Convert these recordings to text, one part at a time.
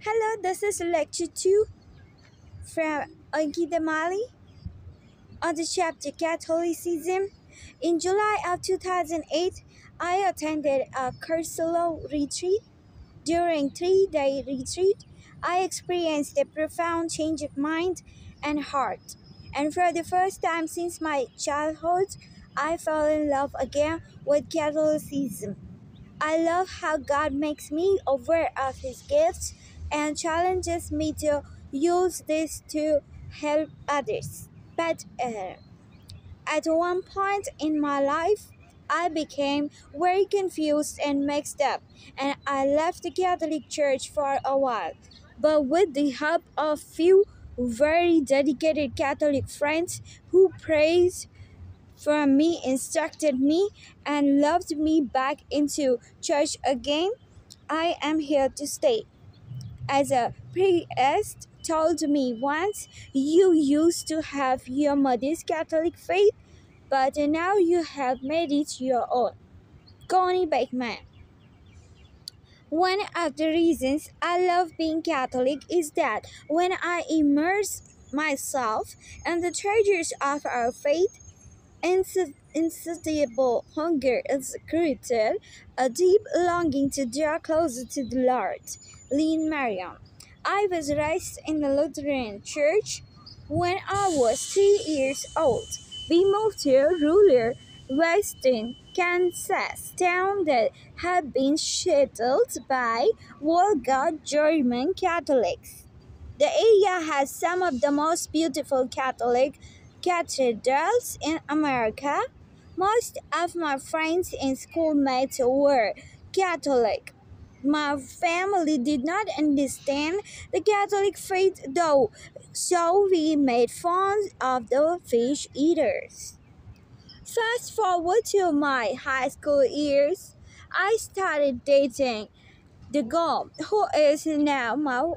Hello, this is lecture 2 from Ankita on the chapter Catholicism. In July of 2008, I attended a Cursolo retreat. During 3-day retreat, I experienced a profound change of mind and heart. And for the first time since my childhood, I fell in love again with Catholicism. I love how God makes me aware of His gifts and challenges me to use this to help others. But at one point in my life, I became very confused and mixed up, and I left the Catholic Church for a while. But with the help of few very dedicated Catholic friends who praised for me, instructed me, and loved me back into church again, I am here to stay. As a priest told me once, you used to have your mother's Catholic faith, but now you have made it your own. Connie Beckman. One of the reasons I love being Catholic is that when I immerse myself in the treasures of our faith, insatiable hunger is created, a deep longing to draw closer to the Lord. Lean Mariam. I was raised in the Lutheran Church. When I was 3 years old, we moved to a rural western Kansas town that had been settled by vulgar German Catholics. The area has some of the most beautiful Catholic cathedrals in America. Most of my friends and schoolmates were Catholic. My family did not understand the Catholic faith though, so we made fun of the fish eaters. Fast forward to my high school years, I started dating the girl who is now my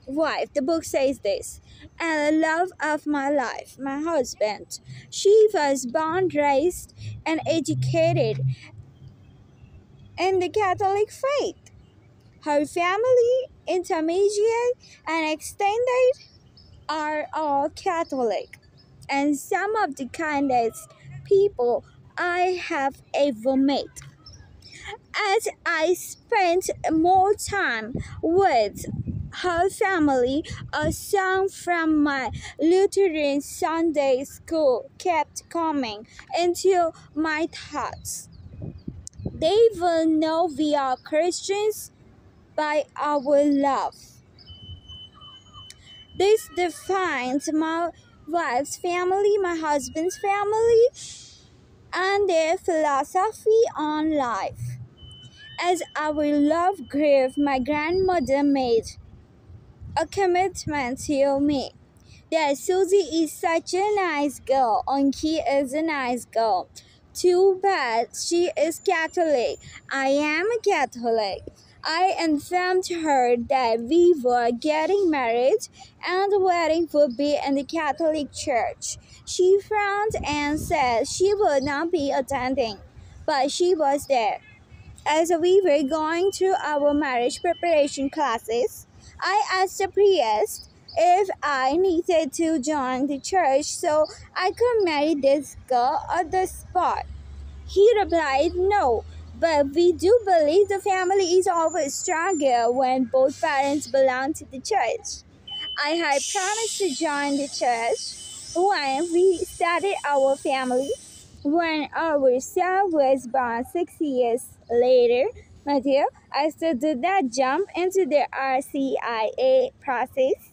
wife. The book says this. And the love of my life, my husband. She was born, raised, and educated in the Catholic faith. Her family, intermediate, and extended are all Catholic, and some of the kindest people I have ever met. As I spent more time with her family, a song from my Lutheran Sunday school kept coming into my thoughts. They will know we are Christians by our love. This defines my wife's family, my husband's family, and their philosophy on life. As our love grew, my grandmother made a commitment to me that Susie is such a nice girl and he is a nice girl. Too bad she is Catholic. I am a Catholic. I informed her that we were getting married and the wedding would be in the Catholic Church. She frowned and said she would not be attending, but she was there. As we were going through our marriage preparation classes, I asked the priest if I needed to join the church so I could marry this girl on the spot. He replied, no, but we do believe the family is always stronger when both parents belong to the church. I had promised to join the church when we started our family. When our son was born 6 years later, Matthew, I still did not jump into the RCIA process.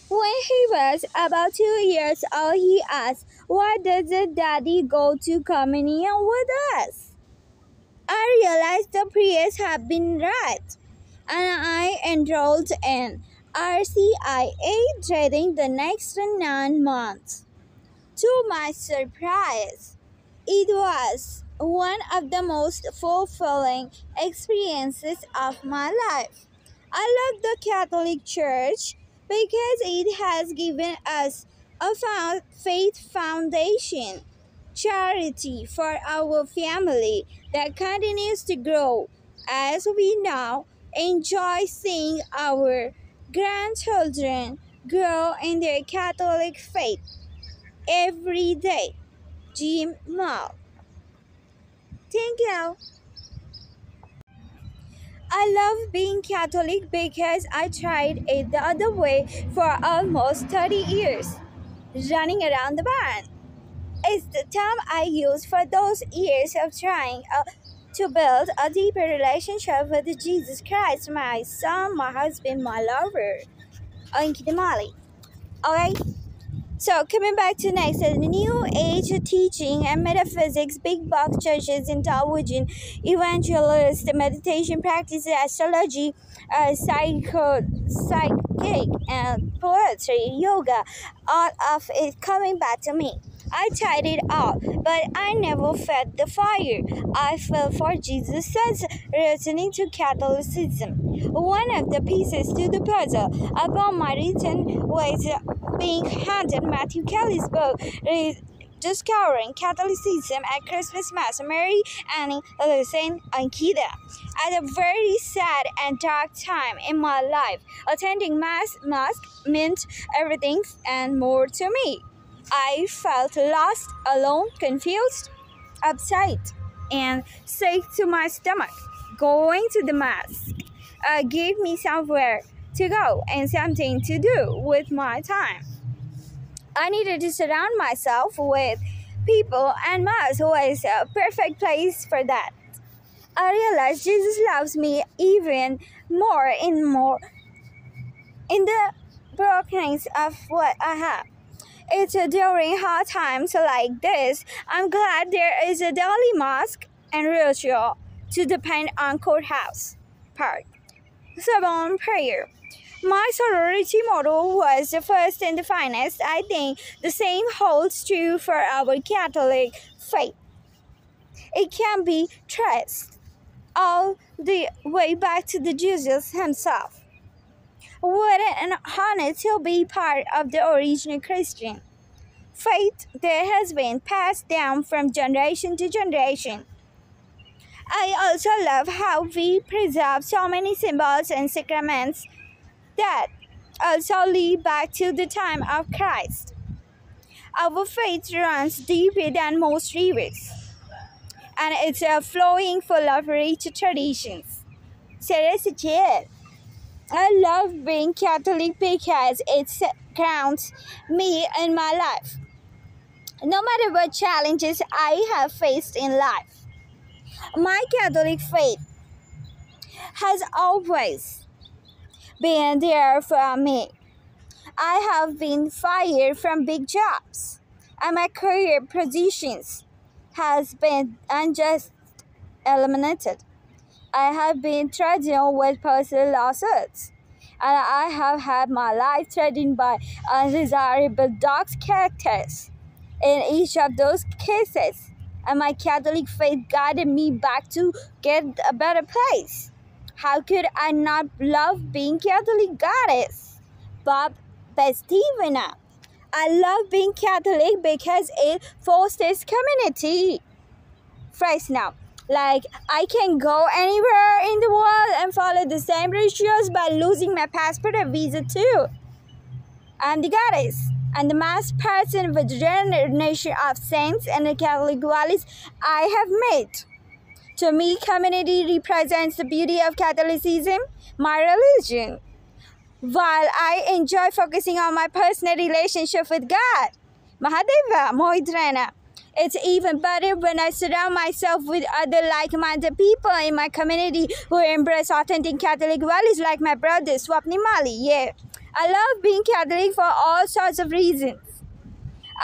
When he was about 2 years old, he asked, why doesn't Daddy go to communion with us? I realized the priest had been right, and I enrolled in RCIA during the next 9 months. To my surprise, it was one of the most fulfilling experiences of my life. I love the Catholic Church because it has given us a faith foundation, charity for our family that continues to grow. As we know, enjoy seeing our grandchildren grow in their Catholic faith every day. Jim Mao. Thank you. I love being Catholic because I tried it the other way for almost 30 years, running around the barn. It's the time I used for those years of trying to build a deeper relationship with Jesus Christ, my son, my husband, my lover, Ankita. Okay? So coming back to next, the New Age teaching and metaphysics, big box churches, intelligent evangelist, meditation practices, astrology, psychic, and poetry, yoga, all of it coming back to me. I tried it all, but I never felt the fire I felt for Jesus since returning to Catholicism. One of the pieces to the puzzle upon my return was being handed Matthew Kelly's book, Discovering Catholicism at Christmas Mass, Mary Annie Listen Ankita. At a very sad and dark time in my life, attending Mass meant everything and more to me. I felt lost, alone, confused, upset, and sick to my stomach. Going to the Mass gave me somewhere to go and something to do with my time. I needed to surround myself with people, and Mass was a perfect place for that. I realized Jesus loves me even more in the brokenness of what I have. It's during hard times like this, I'm glad there is a daily mosque and ritual to depend on courthouse park. Sabon prayer. My sorority motto was the first and the finest. I think the same holds true for our Catholic faith. It can be traced all the way back to the Jesus himself. What an honor to be part of the original Christian faith that has been passed down from generation to generation. I also love how we preserve so many symbols and sacraments that also lead back to the time of Christ. Our faith runs deeper than most rivers, and it's flowing full of rich traditions. Seriously, I love being Catholic because it grounds me in my life. No matter what challenges I have faced in life, my Catholic faith has always been there for me. I have been fired from big jobs, and my career positions has been unjust eliminated. I have been threatened with personal lawsuits, and I have had my life threatened by undesirable dog characters. In each of those cases, and my Catholic faith guided me back to get a better place. How could I not love being Catholic goddess? Bob Bestivina. I love being Catholic because it fosters community. Phrase now. Like, I can go anywhere in the world and follow the same rituals by losing my passport or visa too. I'm the goddess and the mass person with the generation of saints and the Catholic values I have met. To me, community represents the beauty of Catholicism, my religion. While I enjoy focusing on my personal relationship with God, Mahadeva Mohidrana, it's even better when I surround myself with other like-minded people in my community who embrace authentic Catholic values like my brother Swapni Mali. Yeah, I love being Catholic for all sorts of reasons.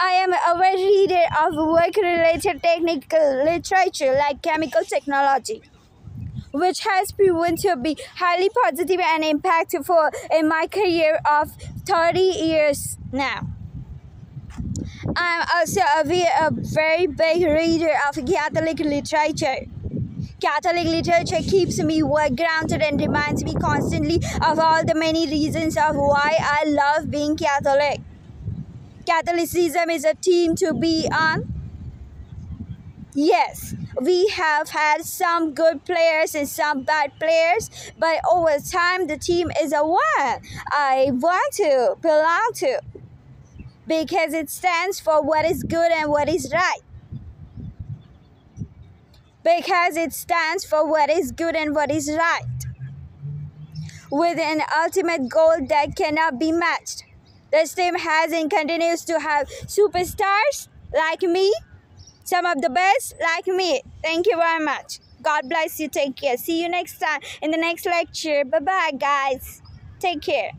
I am a avid reader of work-related technical literature like chemical technology, which has proven to be highly positive and impactful in my career of 30 years now. I'm also a very big reader of Catholic literature. Catholic literature keeps me well grounded and reminds me constantly of all the many reasons of why I love being Catholic. Catholicism is a team to be on. Yes, we have had some good players and some bad players, but over time the team is a one I want to belong to because it stands for what is good and what is right. Because it stands for what is good and what is right, with an ultimate goal that cannot be matched. This team has and continues to have superstars like me, some of the best like me. Thank you very much. God bless you. Take care. See you next time in the next lecture. Bye bye, guys. Take care.